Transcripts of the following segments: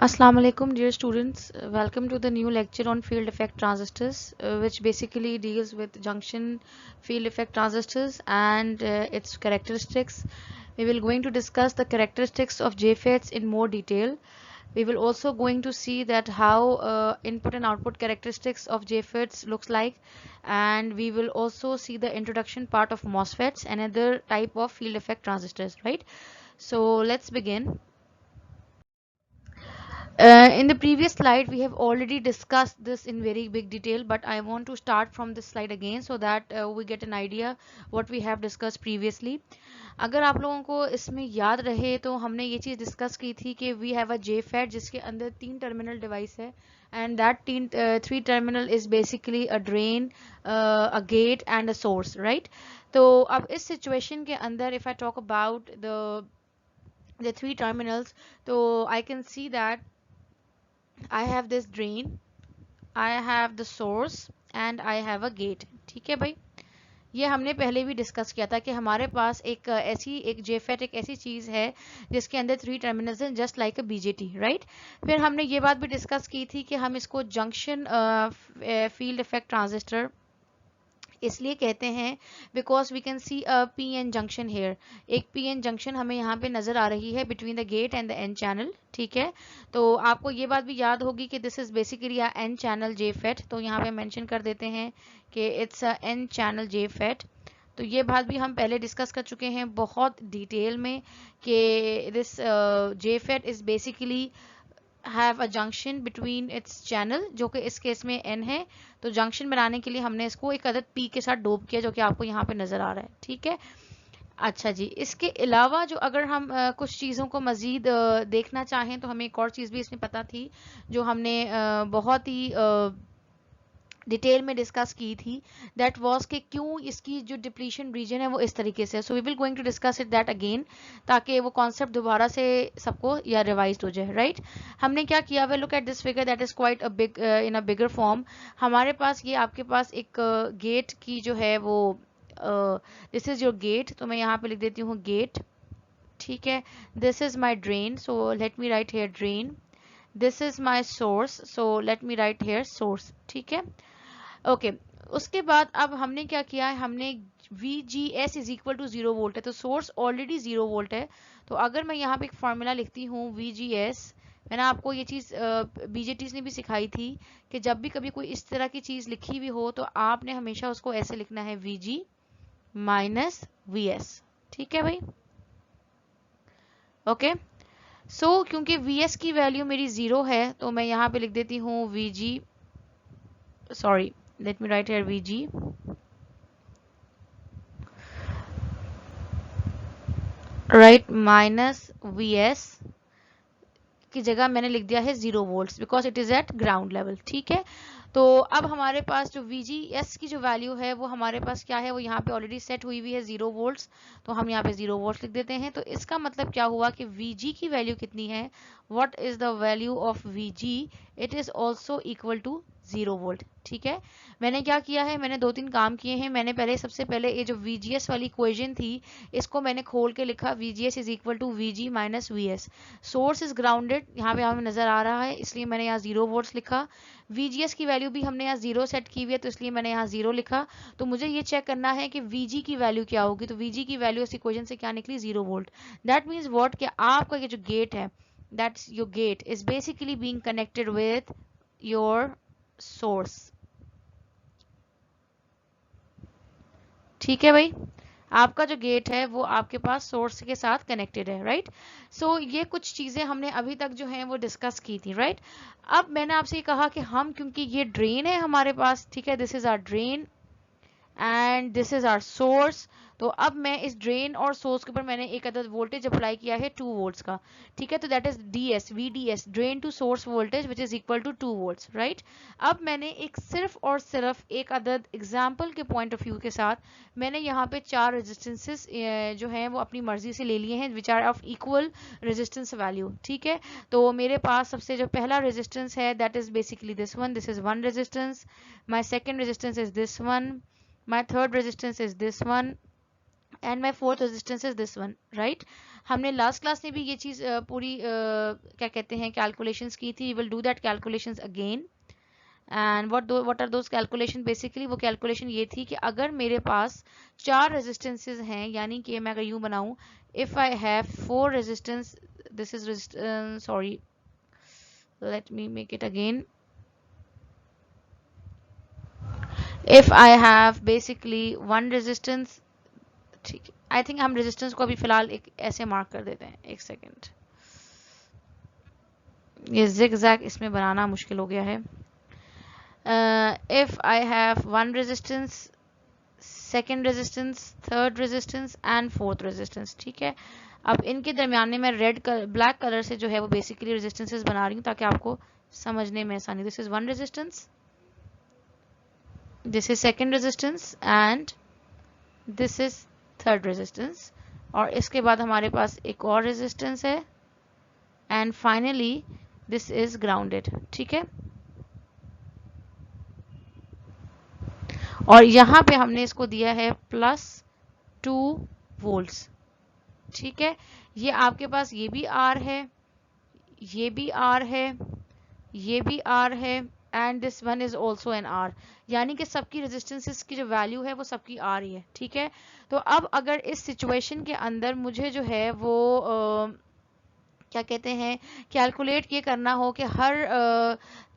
Assalamu alaikum dear students. Welcome to the new lecture on field effect transistors, which basically deals with junction field effect transistors and its characteristics. We will going to discuss the characteristics of JFETs in more detail. We will also going to see that how input and output characteristics of JFETs looks like, and we will also see the introduction part of MOSFETs, another type of field effect transistors, right? So let's begin. In the previous slide, we have already discussed this in very big detail, but I want to start from this slide again so that we get an idea what we have discussed previously. अगर आप लोगों को इसमें याद रहे तो हमने ये चीज़ डिस्कस की थी कि वी हैव अ JFET जिसके अंदर 3 टर्मिनल डिवाइस है and that 3 terminal is basically a drain, a gate and a source, right? तो अब इस सिचुएशन के अंदर if I talk about the 3 terminals, so I can see that I have this drain, I have the source and I have a gate. ठीक है भाई, ये हमने पहले भी डिस्कस किया था कि हमारे पास एक जेफेट एक ऐसी चीज है जिसके अंदर 3 टर्मिनल्स हैं, जस्ट लाइक अ बीजेटी, राइट? फिर हमने ये बात भी डिस्कस की थी कि हम इसको जंक्शन फील्ड इफेक्ट ट्रांजिस्टर इसलिए कहते हैं because we can see a P N junction here. एक पी एन जंक्शन हमें यहाँ पे नजर आ रही है between the gate and the N channel, ठीक है? तो आपको ये बात भी याद होगी कि this is basically a N channel JFET, तो यहाँ पे मेंशन कर देते हैं कि it's a N channel JFET. तो ये बात भी हम पहले डिस्कस कर चुके हैं बहुत डिटेल में कि this JFET is basically have a junction between its channel, जो कि इस केस में एन है। तो जंक्शन बनाने के लिए हमने इसको एक अदद पी के साथ डोप किया, जो कि आपको यहाँ पे नजर आ रहा है, ठीक है? अच्छा जी, इसके अलावा जो अगर हम कुछ चीज़ों को मज़ीद देखना चाहें तो हमें एक और चीज़ भी इसमें पता थी जो हमने बहुत ही डिटेल में डिस्कस की थी। दैट वाज कि क्यों इसकी जो डिप्लीशन रीजन है वो इस तरीके से, so we will going to discuss it that again, ताकि वो कॉन्सेप्ट दोबारा से सबको या रिवाइज हो जाए, राइट? हमने क्या किया हुआ, look at this figure that is quite a big in a bigger form. हमारे पास ये आपके पास एक गेट की जो है वो दिस इज योर गेट, तो मैं यहाँ पे लिख देती हूँ गेट, ठीक है? This is my drain, so let me write here drain. This is my source, so let me write here source, ठीक है? ओके, उसके बाद अब हमने क्या किया है, हमने V G S is equal to 0 volt है, तो सोर्स ऑलरेडी 0 वोल्ट है। तो अगर मैं यहाँ पे एक फॉर्मूला लिखती हूँ वी जी एस, मैंने आपको ये चीज़ बीजेटीज ने भी सिखाई थी कि जब भी कभी कोई इस तरह की चीज़ लिखी हुई हो तो आपने हमेशा उसको ऐसे लिखना है, we ji minus V S, ठीक है भाई? ओके, सो क्योंकि वी एस की वैल्यू मेरी 0 है तो मैं यहाँ पे लिख देती हूँ we ji, sorry, late me right here we ji right minus V S की जगह मैंने लिख दिया है 0 volt because it is eight ground level, ठीक है? तो अब हमारे पास जो VGS की जो वैल्यू है वो हमारे पास क्या है, वो यहाँ पे ऑलरेडी सेट हुई हुई है 0 वोल्ट, तो हम यहाँ पे 0 वोल्ट लिख देते हैं। तो इसका मतलब क्या हुआ कि VG की वैल्यू कितनी है, what is the value of VG, it is also equal to 0 volt, ठीक है? मैंने क्या किया है, मैंने 2-3 काम किए हैं। मैंने पहले सबसे पहले ये जो VGS वाली इक्वेशन थी इसको मैंने खोल के लिखा, VGS is equal to VG minus VS। Source is grounded, यहाँ पे हमें नजर आ रहा है इसलिए मैंने यहाँ 0 वोल्ट लिखा। VGS की वैल्यू भी हमने यहाँ 0 सेट की हुई है तो इसलिए मैंने यहाँ 0 लिखा। तो मुझे ये चेक करना है कि VG की वैल्यू क्या होगी, तो VG की वैल्यू इस इक्वेशन से क्या निकली, 0 वोल्ट। दैट मीन्स व्हाट, कि आपका ये जो गेट है, that's your gate is basically being connected with your source, ठीक है भाई? आपका जो गेट है वो आपके पास सोर्स के साथ कनेक्टेड है, राइट? सो ये कुछ चीजें हमने अभी तक जो है वो डिस्कस की थी, राइट? अब मैंने आपसे ये कहा कि हम, क्योंकि ये ड्रेन है हमारे पास, ठीक है, this is our drain and this is our source. तो अब मैं इस ड्रेन और सोर्स के ऊपर मैंने एक अदद वोल्टेज अप्लाई किया है 2 वोल्ट्स का, ठीक है? तो that is DS, VDS, drain to source voltage which is equal to 2 volts, right? अब मैंने एक सिर्फ और सिर्फ एक अदद एग्जाम्पल के पॉइंट ऑफ व्यू के साथ मैंने यहाँ पे 4 रेजिस्टेंसेस जो हैं वो अपनी मर्जी से ले लिए हैं which are of equal resistance value, ठीक है? तो मेरे पास सबसे जो पहला रेजिस्टेंस है that is basically this one, this is one resistance. My second resistance is this one, my third resistance is this one, and my fourth resistance is this one, right. हमने last class में भी ये चीज़ पूरी क्या कहते हैं calculations की थी। We will do that calculations again. And what are those calculation, basically वो कैलकुलेशन ये थी कि अगर मेरे पास 4 रेजिस्टेंसेज हैं, यानी कि मैं अगर यूं बनाऊं, if I have 4 resistance, this is sorry, let me make it again. If I have basically 1 resistance, ठीक है, आई थिंक हम रेजिस्टेंस को अभी फिलहाल एक ऐसे मार्क कर देते हैं, एक सेकेंड, ये जिग-जैग इसमें बनाना मुश्किल हो गया है। If I have 1 resistance, second resistance, third resistance and fourth resistance, ठीक है। अब इनके दरमियान में मैं ब्लैक कलर से जो है वो बेसिकली रेजिस्टेंसेस बना रही हूँ ताकि आपको समझने में आसानी। This is 1 resistance, this is second resistance and this is third resistance, और इसके बाद हमारे पास एक और रेजिस्टेंस है and finally this is grounded, ठीक है। और यहाँ पे हमने इसको दिया है +2 वोल्ट्स, ठीक है। ये आपके पास ये भी आर है, ये भी आर है, ये भी आर है and this one is also an R, यानी कि सबकी रेजिस्टेंसेस की जो वैल्यू है वो सबकी आर ही है, ठीक है। तो अब अगर इस सिचुएशन के अंदर मुझे जो है वो क्या कहते हैं कैलकुलेट ये करना हो कि हर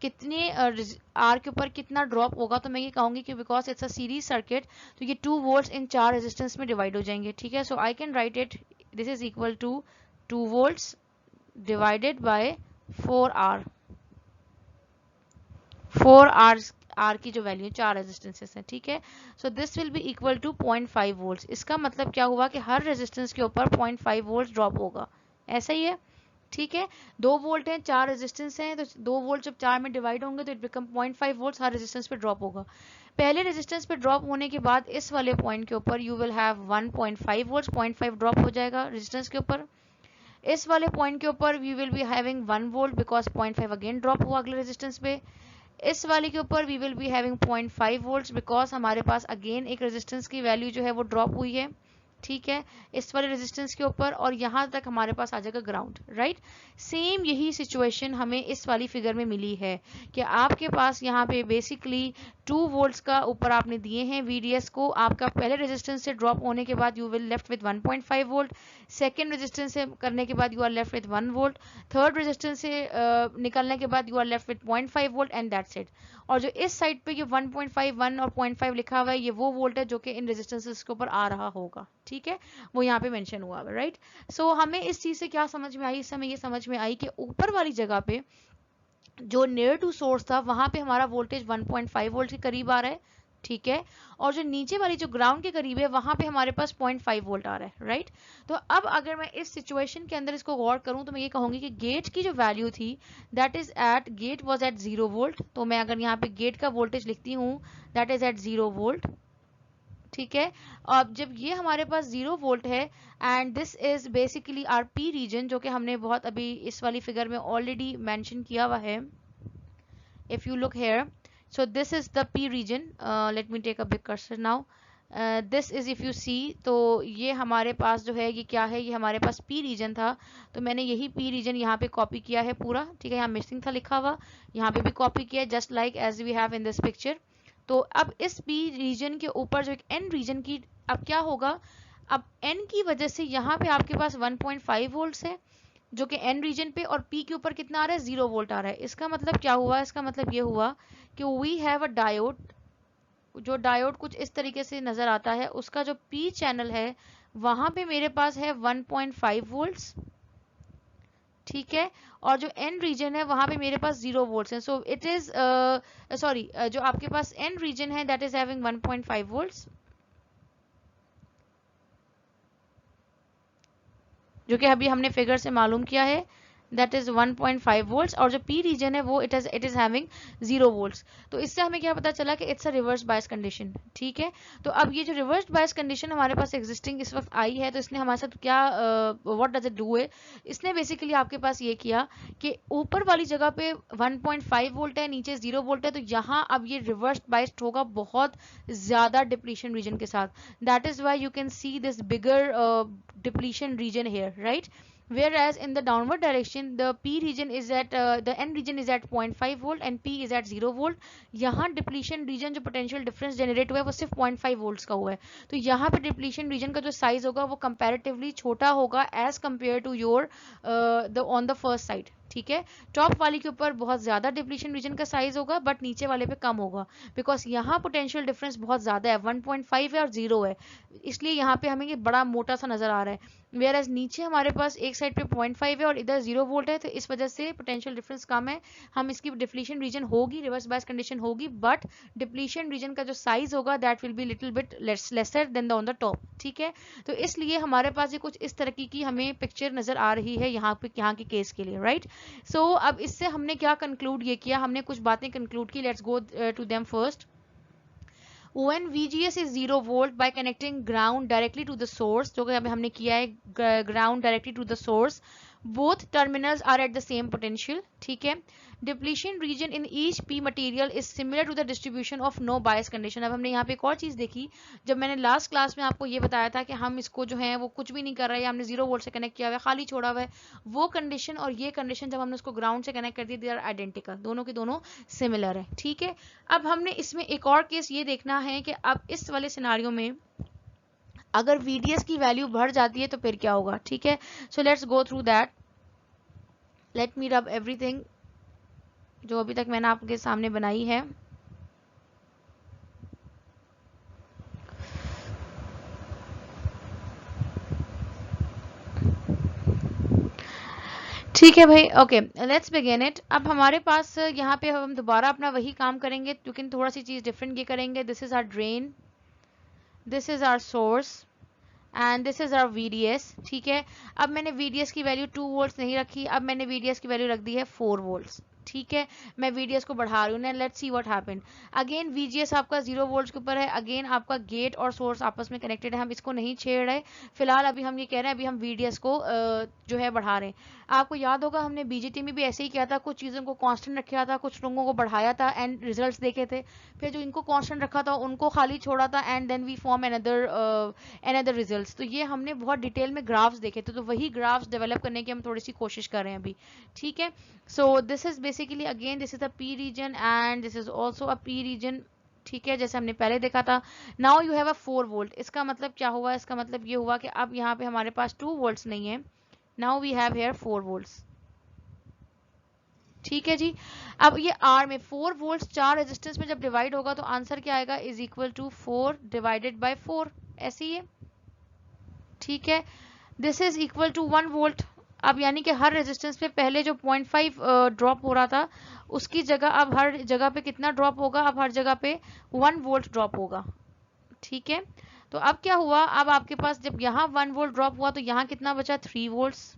कितने आर के ऊपर कितना ड्रॉप होगा, तो मैं ये कहूंगी कि because it's a series circuit, तो ये 2 वोल्ट्स इन 4 रेजिस्टेंस में डिवाइड हो जाएंगे, ठीक है। So I can write it, this is equal to 2 volts divided by 4 R, 4 R की जो वैल्यू 4 रेजिस्टेंसेस है, ठीक है। So this will be equal to 0.5 volts. इसका मतलब क्या हुआ कि हर रेजिस्टेंस के ऊपर 0.5 वोल्ट ड्रॉप होगा, ऐसा ही है, ठीक है। 2 वोल्ट हैं, 4 रेजिस्टेंस हैं, तो 2 वोल्ट जब 4 में डिवाइड होंगे तो it become 0.5 volt her resistance पे ड्रॉप होगा। पहले रेजिस्टेंस पे ड्रॉप होने के बाद इस वाले पॉइंट के ऊपर you will have 1.5 volt, 0.5 drop हो जाएगा रेजिस्टेंस के ऊपर। इस वाले पॉइंट के ऊपर we will be having 1 volt because 0.5 again drop हुआ अगले रेजिस्टेंस पे। इस वाले के ऊपर we will be having 0.5 volts because हमारे पास अगेन एक रेजिस्टेंस की वैल्यू जो है वो ड्रॉप हुई है, ठीक है, इस वाले रेजिस्टेंस के ऊपर, और यहां तक हमारे पास आ जाएगा ग्राउंड, राइट। सेम यही सिचुएशन हमें इस वाली फिगर में मिली है कि आपके पास यहाँ पे बेसिकली 2 वोल्ट्स का ऊपर आपने दिए हैं VDS को, आपका पहले रेजिस्टेंस से ड्रॉप होने के बाद you will left with 1.5 volt, second resistance से करने के बाद you are left with 1 volt, third resistance से निकलने के बाद you are left with 0.5 volt and that's it. और जो इस साइड पे ये 1.5, 1 और 0.5 लिखा हुआ है, ये वो वोल्ट है जो कि इन रेजिस्टेंसेस के ऊपर आ रहा होगा, ठीक है, वो यहाँ पे मेंशन हुआ है, राइट। सो हमें इस चीज से क्या समझ में आई, इस समय ये समझ में आई कि ऊपर वाली जगह पे जो नियर टू सोर्स था वहां पे हमारा वोल्टेज 1.5 वोल्ट के करीब आ रहा है, ठीक है, और जो नीचे वाली जो ग्राउंड के करीब है वहां पे हमारे पास 0.5 वोल्ट आ रहा है, राइट। तो अब अगर मैं इस सिचुएशन के अंदर इसको गौर करूं तो मैं ये कहूंगी कि गेट की जो वैल्यू थी that is at, gate was at 0 volt, तो मैं अगर यहाँ पे गेट का वोल्टेज लिखती हूँ दैट इज एट 0 वोल्ट, ठीक है। अब जब ये हमारे पास 0 वोल्ट है and this is basically R P region, जो कि हमने बहुत अभी इस वाली फिगर में ऑलरेडी मेंशन किया हुआ है। if you look here, so this is the P region, let me take a big cursor now, this is if you see, तो ये हमारे पास जो है ये क्या है, ये हमारे पास P रीजन था, तो मैंने यही P रीजन यहाँ पे कॉपी किया है पूरा, ठीक है, यहाँ मिसिंग था लिखा हुआ, यहाँ पे भी कॉपी किया just like as we have in this picture. तो अब इस P रीजन के ऊपर जो एक N रीजन की, अब क्या होगा, अब N की वजह से यहाँ पे आपके पास 1.5 वोल्ट है जो कि N रीजन पे, और P के ऊपर कितना आ रहा है, 0 वोल्ट आ रहा है। इसका मतलब क्या हुआ, इसका मतलब ये हुआ कि वी हैव अ डायोड, जो डायोड कुछ इस तरीके से नजर आता है, उसका जो P चैनल है वहां पे मेरे पास है 1.5 वोल्ट्स, ठीक है, और जो N रीजन है वहां पे मेरे पास 0 वोल्ट्स है। सो इट इज सॉरी, जो आपके पास N रीजन है दैट इज हैविंग 1.5 वोल्ट्स, जो कि अभी हमने फिगर से मालूम किया है दैट इज 1.5 वोल्ट्स, और जो पी रीजन है वो इट इज हैविंग 0 वोल्ट्स। तो इससे हमें क्या पता चला कि it's a reverse bias condition. ठीक है, तो अब ये जो रिवर्स बायस कंडीशन हमारे पास एग्जिस्टिंग इस वक्त आई है, तो इसने हमारे साथ क्या व्हाट डज इट डू है, इसने बेसिकली आपके पास ये किया कि ऊपर वाली जगह पे 1.5 वोल्ट है, नीचे 0 वोल्ट है, तो यहाँ अब ये रिवर्स बायस्ड होगा बहुत ज्यादा डिप्लीशन रीजन के साथ। That is why you can see this bigger depletion region here, right? Whereas in the downward direction the p region is at the n region is at 0.5 volt and p is at 0 volt। यहाँ depletion region जो potential difference generate हुआ है वो सिर्फ 0.5 volts का हुआ है, तो यहाँ पे डिप्लीशन रीजन का जो साइज होगा वो कंपैरेटिवली छोटा होगा as compare to your the on the first side. ठीक है, टॉप वाली के ऊपर बहुत ज्यादा डिप्लीशन रीजन का साइज होगा बट नीचे वाले पे कम होगा, बिकॉज यहाँ पोटेंशियल डिफरेंस बहुत ज्यादा है, 1.5 है और 0 है, इसलिए यहाँ पे हमें ये बड़ा मोटा सा नजर आ रहा है। वेयर एज नीचे हमारे पास एक साइड पे 0.5 है और इधर 0 वोल्ट है, तो इस वजह से पोटेंशियल डिफरेंस कम है, हम इसकी डिप्लीशन रीजन होगी, रिवर्स बायस कंडीशन होगी, बट डिप्लीशन रीजन का जो साइज होगा that will be little bit lesser than the on the top. ठीक है, तो इसलिए हमारे पास ये कुछ इस तरह की हमें पिक्चर नजर आ रही है यहाँ पे, यहाँ के केस के लिए, राइट। सो अब इससे हमने क्या कंक्लूड ये किया, हमने कुछ बातें कंक्लूड की, let's go to them first. When VGS is 0 volt by connecting ground directly to the source, जो कि अभी हमने किया है ground directly to the source, both terminals are at the same potential। ठीक है, depletion region in each p material is similar to the distribution of no bias condition। अब हमने यहाँ पे एक और चीज देखी, जब मैंने लास्ट क्लास में आपको ये बताया था कि हम इसको जो है वो कुछ भी नहीं कर रहे हैं, हमने 0 वोल्ट से कनेक्ट किया हुआ है, खाली छोड़ा हुआ है, वो कंडीशन और ये कंडीशन जब हमने उसको ग्राउंड से कनेक्ट कर दी, दे आर आइडेंटिकल, दोनों के दोनों सिमिलर है। ठीक है, अब हमने इसमें एक और केस ये देखना है कि अब इस वाले सिनारियो में अगर VDS की वैल्यू बढ़ जाती है तो फिर क्या होगा। ठीक है, so let's go through that, late me रब एवरीथिंग जो अभी तक मैंने आपके सामने बनाई है। ठीक है भाई, ओके लेट्स बिगिन इट। अब हमारे पास यहाँ पे हम दोबारा अपना वही काम करेंगे, लेकिन थोड़ा सी चीज डिफरेंट ये करेंगे। This is our drain, this is our source and this is our VDS। ठीक है, अब मैंने VDS की वैल्यू 2 वोल्ट्स नहीं रखी, अब मैंने VDS की वैल्यू रख दी है 4 वोल्ट्स। ठीक है, मैं VDS को बढ़ा रही हूँ, let's see what happened. Again VGS आपका 0 वोल्ट्स के ऊपर है, अगेन आपका गेट और सोर्स आपस में कनेक्टेड है, हम इसको नहीं छेड़ रहे फिलहाल, अभी हम ये कह रहे हैं अभी हम VDS को जो है बढ़ा रहे हैं। आपको याद होगा हमने BGT में भी ऐसे ही किया था, कुछ चीज़ों को कांस्टेंट रखा था, कुछ लोगों को बढ़ाया था एंड रिजल्ट्स देखे थे, फिर जो इनको कांस्टेंट रखा था उनको खाली छोड़ा था and then we form another results. तो ये हमने बहुत डिटेल में ग्राफ्स देखे थे, तो वही ग्राफ्स डेवलप करने की हम थोड़ी सी कोशिश कर रहे हैं अभी। ठीक है, so this is basically again this is a P region and this is also a P region. ठीक है, जैसे हमने पहले देखा था। Now you have a 4 volt, इसका मतलब क्या हुआ, इसका मतलब ये हुआ कि अब यहाँ पे हमारे पास 2 वोल्ट्स नहीं है, now we have here 4 volts. ठीक है जी, अब ये R में 4 वोल्ट्स 4 रेजिस्टेंस में जब डिवाइड होगा तो आंसर क्या आएगा, is equal to 4 divided by 4, ऐसे ही है। ठीक है, this is equal to 1 volt. अब यानी कि हर रेजिस्टेंस पे पहले जो 0.5 ड्रॉप हो रहा था उसकी जगह अब हर जगह पे कितना ड्रॉप होगा, अब हर जगह पे 1 वोल्ट ड्रॉप होगा। ठीक है, तो अब क्या हुआ, अब आपके पास जब यहाँ 1 वोल्ट ड्रॉप हुआ तो यहाँ कितना बचा, 3 वोल्ट्स।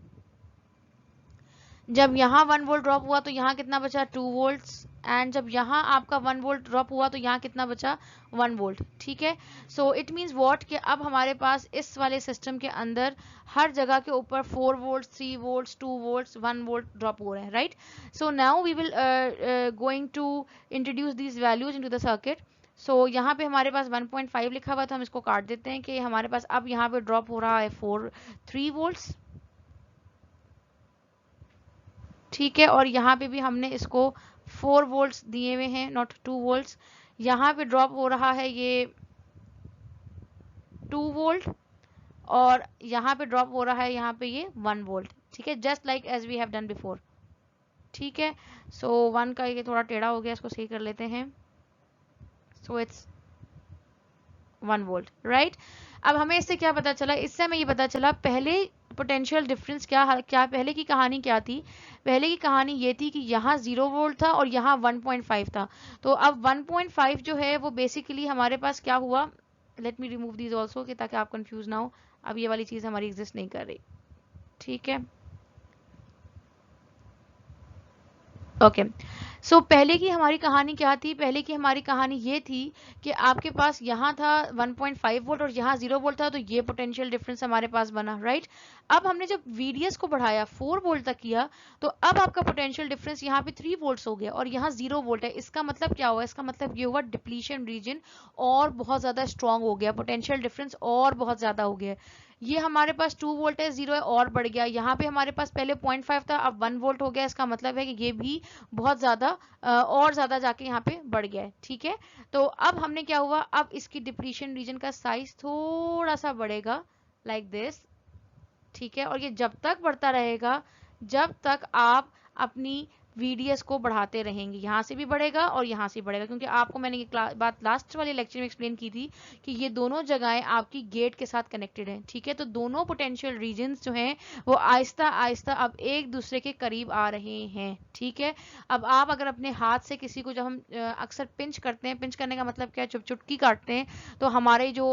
जब यहाँ 1 वोल्ट ड्रॉप हुआ तो यहाँ कितना बचा, 2 वोल्ट्स। एंड जब यहाँ आपका 1 वोल्ट ड्रॉप हुआ तो यहाँ कितना बचा, 1 वोल्ट। ठीक है, सो इट मीन्स व्हाट कि अब हमारे पास इस वाले सिस्टम के अंदर हर जगह के ऊपर 4 volt 3 volt 2 volt 1 volt drop हो रहे हैं, right. So now we will going to introduce these values into the circuit. So यहाँ पे हमारे पास 1.5 लिखा हुआ, तो हम इसको काट देते हैं कि हमारे पास अब यहाँ पे ड्रॉप हो रहा है 3 वोल्ट्स। ठीक है, और यहाँ पे भी हमने इसको 4 वोल्ट्स दिए हुए हैं, नॉट 2 वोल्ट्स। यहाँ पे ड्रॉप हो रहा है ये 2 वोल्ट और यहाँ पे ड्रॉप हो रहा है यहाँ पे ये 1 वोल्ट। ठीक है, just like as we have done before. ठीक है, सो 1 का ये थोड़ा टेढ़ा हो गया, इसको सही कर लेते हैं। So it's 1 volt, right. अब हमें इससे क्या पता चला, इससे हमें ये पता चला पहले पोटेंशियल डिफरेंस क्या पहले की कहानी क्या थी। पहले की कहानी ये थी कि यहाँ 0 वोल्ट था और यहाँ 1.5 था, तो अब 1.5 जो है वो बेसिकली हमारे पास क्या हुआ, let me remove these also कि ताकि आप कंफ्यूज ना हो, अब ये वाली चीज़ हमारी एग्जिस्ट नहीं कर रही। ठीक है, ओके, सो पहले की हमारी कहानी क्या थी? पहले की हमारी कहानी ये थी कि आपके पास यहाँ था 1.5 वोल्ट और यहाँ 0 वोल्ट था, तो ये पोटेंशियल डिफरेंस हमारे पास बना, राइट? अब हमने जब VDS को बढ़ाया 4 वोल्ट तक किया, तो अब आपका पोटेंशियल डिफरेंस यहाँ पे 3 वोल्ट्स हो गया और यहाँ 0 वोल्ट है। इसका मतलब क्या हुआ? इसका मतलब ये हुआ डिप्लीशन रीजन और बहुत ज़्यादा स्ट्रांग हो गया, पोटेंशियल डिफरेंस और बहुत ज़्यादा हो गया। ये हमारे पास 2 वोल्ट है, 0 है और बढ़ गया। यहाँ पे हमारे पास पहले 0.5 था, अब 1 वोल्ट हो गया। इसका मतलब है कि ये भी बहुत ज़्यादा और ज़्यादा जाके यहाँ पे बढ़ गया है, ठीक है? तो अब हमने क्या हुआ, अब इसकी डिप्लीशन रीजन का साइज थोड़ा सा बढ़ेगा, लाइक दिस, ठीक है? और ये जब तक बढ़ता रहेगा जब तक आप अपनी VDS को बढ़ाते रहेंगे। यहाँ से भी बढ़ेगा और यहाँ से बढ़ेगा, क्योंकि आपको मैंने ये बात लास्ट वाले लेक्चर में एक्सप्लेन की थी कि ये दोनों जगहें आपकी गेट के साथ कनेक्टेड हैं, ठीक है? तो दोनों पोटेंशियल रीजन्स जो हैं वो आहिस्ता आहिस्ता अब एक दूसरे के करीब आ रहे हैं, ठीक है? अब आप अगर अपने हाथ से किसी को, जब हम अक्सर पिंच करते हैं, पिंच करने का मतलब क्या है, चुटकी काटते हैं, तो हमारे जो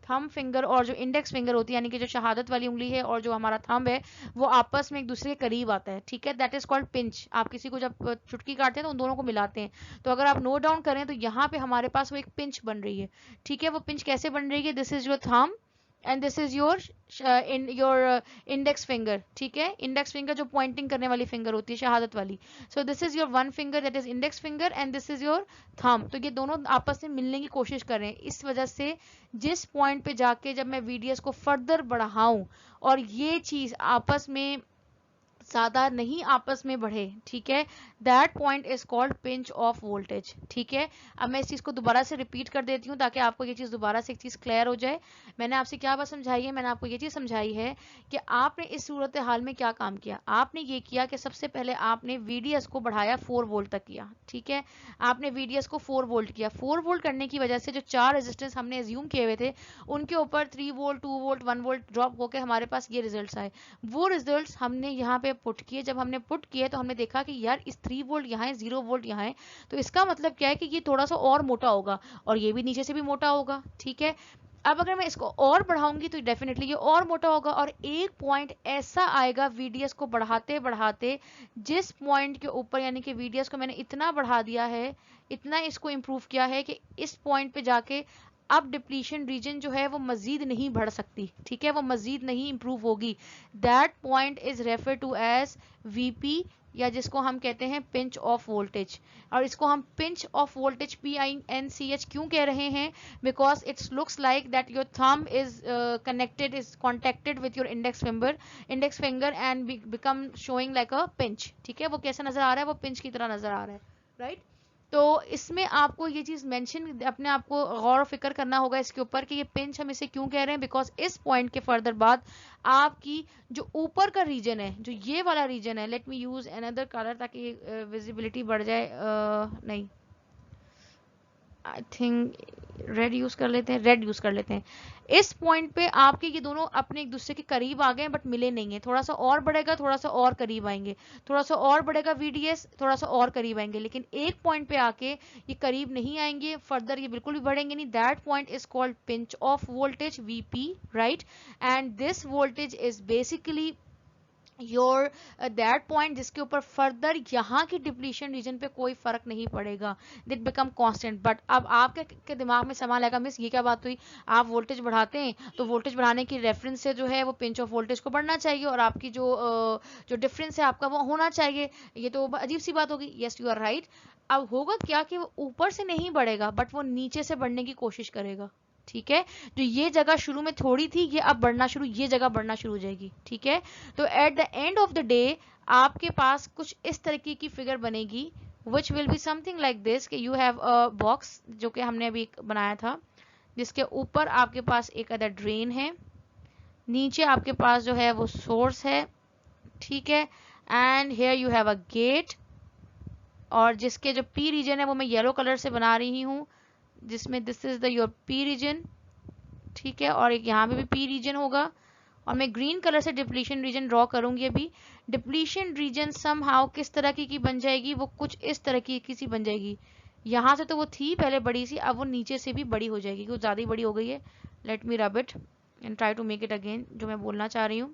थंब फिंगर और जो इंडेक्स फिंगर होती है, यानी कि जो शहादत वाली उंगली है और जो हमारा थंब है, वो आपस में एक दूसरे के करीब आता है, ठीक है? That is called pinch. आप किसी को जब चुटकी काटते हैं तो उन दोनों को मिलाते हैं। तो अगर आप नोट डाउन करें तो यहाँ पे हमारे पास वो एक पिंच बन रही है, ठीक है? वो पिंच कैसे बन रही है? This is your thumb and this is your in your index finger, ठीक है? इंडेक्स फिंगर जो पॉइंटिंग करने वाली फिंगर होती है, शहादत वाली। सो this is your one finger, that is index finger, and this is your thumb. तो ये दोनों आपस में मिलने की कोशिश कर रहे हैं। इस वजह से जिस पॉइंट पे जाके जब मैं VDS को फर्दर बढ़ाऊं और ये चीज आपस में ज्यादा नहीं आपस में बढ़े, ठीक है, that point is called pinch off voltage, ठीक है? अब मैं इस चीज को दोबारा से रिपीट कर देती हूँ ताकि आपको ये चीज दोबारा से एक चीज क्लियर हो जाए। मैंने आपसे क्या बात समझाई है? मैंने आपको ये चीज समझाई है कि आपने इस सूरत हाल में क्या काम किया। आपने ये किया कि सबसे पहले आपने VDS को बढ़ाया 4 वोल्ट तक किया, ठीक है? आपने VDS को 4 वोल्ट किया। 4 वोल्ट करने की वजह से जो 4 रेजिस्टेंस हमने एज्यूम किए हुए थे उनके ऊपर 3 वोल्ट, 2 वोल्ट, 1 वोल्ट ड्रॉप होकर हमारे पास ये रिजल्ट आए। वो रिजल्ट्स हमने यहाँ पे पुट किए। जब हमने पुट किए तो हमने देखा कि यार इस 3 वोल्ट यहाँ है, 0 वोल्ट यहाँ है, तो इसका मतलब क्या है कि ये थोड़ा सा और मोटा होगा और ये भी नीचे से भी मोटा होगा, ठीक है? अब अगर मैं इसको और बढ़ाऊंगी तो डेफिनेटली ये और मोटा होगा और एक पॉइंट ऐसा आएगा VDS को बढ़ाते बढ़ाते, जिस पॉइंट के ऊपर, यानी कि VDS को मैंने इतना बढ़ा दिया है, इतना इसको इम्प्रूव किया है कि इस पॉइंट पे जाके अब डिप्लीशन रीजन जो है वो मजीद नहीं बढ़ सकती, ठीक है? वो मजीद नहीं इंप्रूव होगी। That point is refer to as VP, या जिसको हम कहते हैं पिंच ऑफ वोल्टेज। और इसको हम पिंच ऑफ वोल्टेज PINCH क्यों कह रहे हैं? Because it's looks like that your thumb is connected, is contacted with your index finger and become showing like a pinch, ठीक है? वो कैसा नजर आ रहा है? वो पिंच की तरह नजर आ रहा है, राइट? तो इसमें आपको ये चीज मेंशन, अपने आप को गौर फिक्र करना होगा इसके ऊपर कि ये पिंच हम इसे क्यों कह रहे हैं। बिकॉज इस पॉइंट के फर्दर बाद आपकी जो ऊपर का रीजन है, जो ये वाला रीजन है, लेट मी यूज अनदर कलर ताकि विजिबिलिटी बढ़ जाए। नहीं, आई थिंक रेड यूज कर लेते हैं, रेड यूज कर लेते हैं। इस पॉइंट पे आपके ये दोनों अपने एक दूसरे के करीब आ गए बट मिले नहीं है। थोड़ा सा और बढ़ेगा, थोड़ा सा और करीब आएंगे, थोड़ा सा और बढ़ेगा VDS, थोड़ा सा और करीब आएंगे, लेकिन एक पॉइंट पे आके ये करीब नहीं आएंगे, फर्दर ये बिल्कुल भी बढ़ेंगे नहीं। That point is called pinch off voltage, VP, right? And this voltage is basically your that point जिसके ऊपर फर्दर यहाँ की डिप्लीशन रीजन पे कोई फर्क नहीं पड़ेगा, दिट बिकम कांस्टेंट। बट अब आपके के दिमाग में सवाल आएगा, मिस ये क्या बात हुई? आप वोल्टेज बढ़ाते हैं तो वोल्टेज बढ़ाने की रेफरेंस से जो है वो पिंच ऑफ वोल्टेज को बढ़ना चाहिए और आपकी जो डिफरेंस है आपका वो होना चाहिए। ये तो अजीब सी बात होगी। Yes, you are right. अब होगा क्या कि वो ऊपर से नहीं बढ़ेगा बट वो नीचे से बढ़ने की कोशिश करेगा, ठीक है? जो ये जगह शुरू में थोड़ी थी ये अब बढ़ना शुरू, ये जगह बढ़ना शुरू हो जाएगी, ठीक है? तो at the end of the day आपके पास कुछ इस तरीके की फिगर बनेगी which will be something like this कि you have a box जो कि हमने अभी बनाया था, जिसके ऊपर आपके पास एक अदर ड्रेन है, नीचे आपके पास जो है वो सोर्स है, ठीक है? And here you have a gate, और जिसके जो P रीजन है वो मैं येलो कलर से बना रही हूँ, जिसमें this is the your P region, ठीक है? और एक यहाँ पे भी P रीजन होगा और मैं ग्रीन कलर से डिप्लीशन रीजन ड्रॉ करूंगी। अभी डिप्लीशन रीजन समहाउ किस तरह की बन जाएगी? वो कुछ इस तरह की सी बन जाएगी। यहाँ से तो वो थी पहले बड़ी सी, अब वो नीचे से भी बड़ी हो जाएगी, कुछ ज़्यादा ही बड़ी हो गई है। Let me rub it and try to make it again, जो मैं बोलना चाह रही हूँ।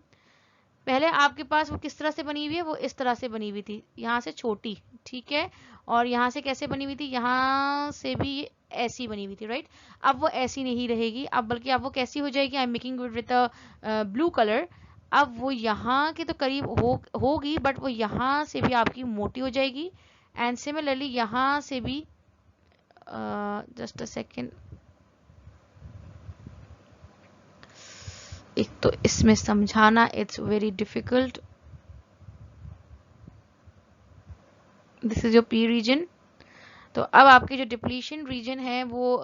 पहले आपके पास वो किस तरह से बनी हुई है, वो इस तरह से बनी हुई थी, यहाँ से छोटी, ठीक है, और यहाँ से कैसे बनी हुई थी, यहाँ से भी ऐसी बनी हुई थी, राइट। अब वो ऐसी नहीं रहेगी, अब बल्कि अब वो कैसी हो जाएगी, I am making it with a blue colour. अब वो यहाँ के तो करीब होगी, बट वो यहाँ से भी आपकी मोटी हो जाएगी, एंड सिमिलरली यहाँ से भी, जस्ट अ सेकेंड, एक तो इसमें समझाना it's very difficult. This is your P region. तो अब आपके जो डिप्लीशन रीजन है वो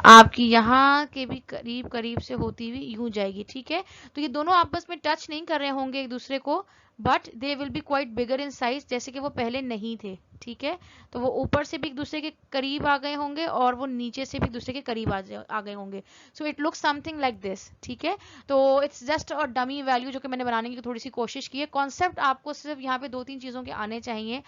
आपकी यहाँ के भी करीब करीब से होती हुई यूं जाएगी, ठीक है। तो ये दोनों आपस में टच नहीं कर रहे होंगे एक दूसरे को, but they will be quite bigger in size, जैसे कि वो पहले नहीं थे, ठीक है। तो वो ऊपर से भी एक दूसरे के करीब आ गए होंगे और वो नीचे से भी एक दूसरे के करीब आ गए होंगे। So it looks something like this, ठीक है। तो it's just a dummy value जो कि मैंने बनाने की थोड़ी सी कोशिश की है। कॉन्सेप्ट आपको सिर्फ यहाँ पे 2-3 चीज़ों के आने चाहिए।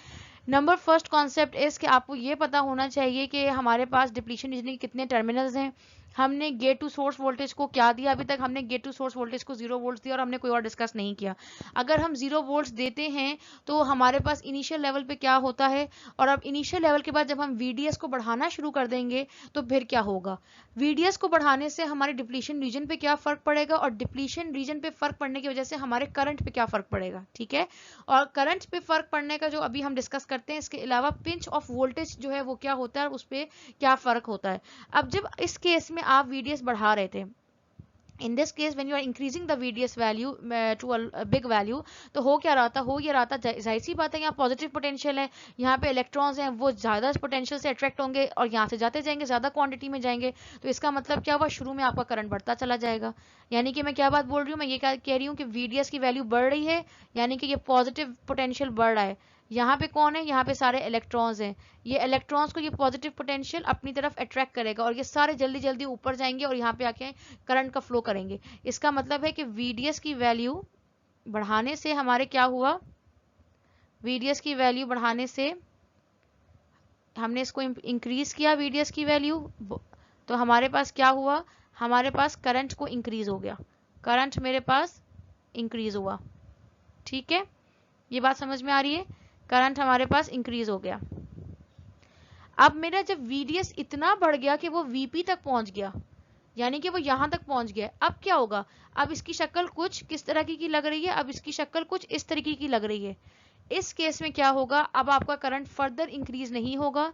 नंबर फर्स्ट कॉन्सेप्ट इज कि आपको ये पता होना चाहिए कि हमारे पास डिप्लीशन रीजन के कितने टर्मिनल्स हैं, हमने गेट टू सोर्स वोल्टेज को क्या दिया, अभी तक हमने गेट टू सोर्स वोल्टेज को 0 वोल्ट दिया और हमने कोई और डिस्कस नहीं किया। अगर हम 0 वोल्ट देते हैं तो हमारे पास इनिशियल लेवल पे क्या होता है, और अब इनिशियल लेवल के बाद जब हम VDS को बढ़ाना शुरू कर देंगे तो फिर क्या होगा, VDS को बढ़ाने से हमारे डिप्लीशन रीजन पे क्या फर्क पड़ेगा, और डिप्लीशन रीजन पे फर्क पड़ने की वजह से हमारे करंट पे क्या फर्क पड़ेगा, ठीक है। और करंट पे फर्क पड़ने का जो अभी हम डिस्कस करते हैं, इसके अलावा पिंच ऑफ वोल्टेज जो है वो क्या होता है और उस पर क्या फर्क होता है। अब जब इस केस में आप VDS बढ़ा रहे थे, in this case when you are increasing the VDS value to a big value, तो हो क्या रहा था, जाहिर सी बात है यहाँ पॉजिटिव पोटेंशियल है, यहाँ पे इलेक्ट्रॉन्स हैं वो ज़्यादा पोटेंशियल से अट्रैक्ट होंगे और यहाँ से जाते जाएंगे, ज़्यादा क्वांटिटी में जाएंगे। तो इसका मतलब क्या हुआ, शुरू में आपका करंट बढ़ता चला जाएगा। यानी कि मैं क्या बात बोल रही हूँ, मैं ये कह रही हूँ कि VDS की वैल्यू बढ़ रही है, यानी कि ये पॉजिटिव पोटेंशियल बढ़ रहा है। यहाँ पे कौन है, यहाँ पे सारे इलेक्ट्रॉन्स हैं, ये इलेक्ट्रॉन्स को ये पॉजिटिव पोटेंशियल अपनी तरफ अट्रैक्ट करेगा और ये सारे जल्दी जल्दी ऊपर जाएंगे और यहाँ पे आके करंट का फ्लो करेंगे। इसका मतलब है कि VDS की वैल्यू बढ़ाने से हमारे क्या हुआ, VDS की वैल्यू बढ़ाने से हमने इसको इंक्रीज किया VDS की वैल्यू, तो हमारे पास क्या हुआ, हमारे पास करंट को इंक्रीज हो गया, करंट मेरे पास इंक्रीज हुआ, ठीक है। ये बात समझ में आ रही है, करंट हमारे पास इंक्रीज हो गया। अब मेरा जब VDS इतना बढ़ गया कि वो VP तक पहुंच गया, यानी कि वो यहां तक पहुंच गया, अब क्या होगा, अब इसकी शक्ल कुछ किस तरह की लग रही है, अब इसकी शक्ल कुछ इस तरीके की लग रही है। इस केस में क्या होगा, अब आपका करंट फर्दर इंक्रीज नहीं होगा,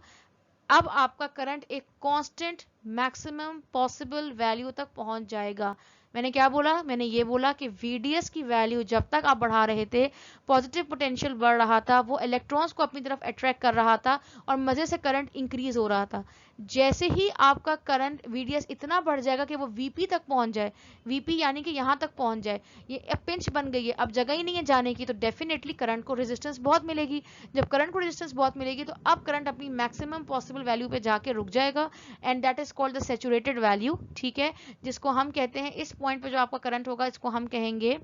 अब आपका करंट एक कांस्टेंट मैक्सिमम पॉसिबल वैल्यू तक पहुंच जाएगा। मैंने क्या बोला, मैंने ये बोला कि VDS की वैल्यू जब तक आप बढ़ा रहे थे, पॉजिटिव पोटेंशियल बढ़ रहा था, वो इलेक्ट्रॉन्स को अपनी तरफ अट्रैक्ट कर रहा था और मजे से करंट इंक्रीज हो रहा था। जैसे ही आपका करंट VDS इतना बढ़ जाएगा कि वो VP तक पहुंच जाए, VP यानी कि यहां तक पहुंच जाए, ये अब पिंच बन गई है, अब जगह ही नहीं है जाने की, तो डेफिनेटली करंट को रेजिस्टेंस बहुत मिलेगी। जब करंट को रेजिस्टेंस बहुत मिलेगी तो अब करंट अपनी मैक्सिमम पॉसिबल वैल्यू पे जाके रुक जाएगा, and that is called the saturated value, ठीक है। जिसको हम कहते हैं, इस पॉइंट पे जो आपका करंट होगा इसको हम कहेंगे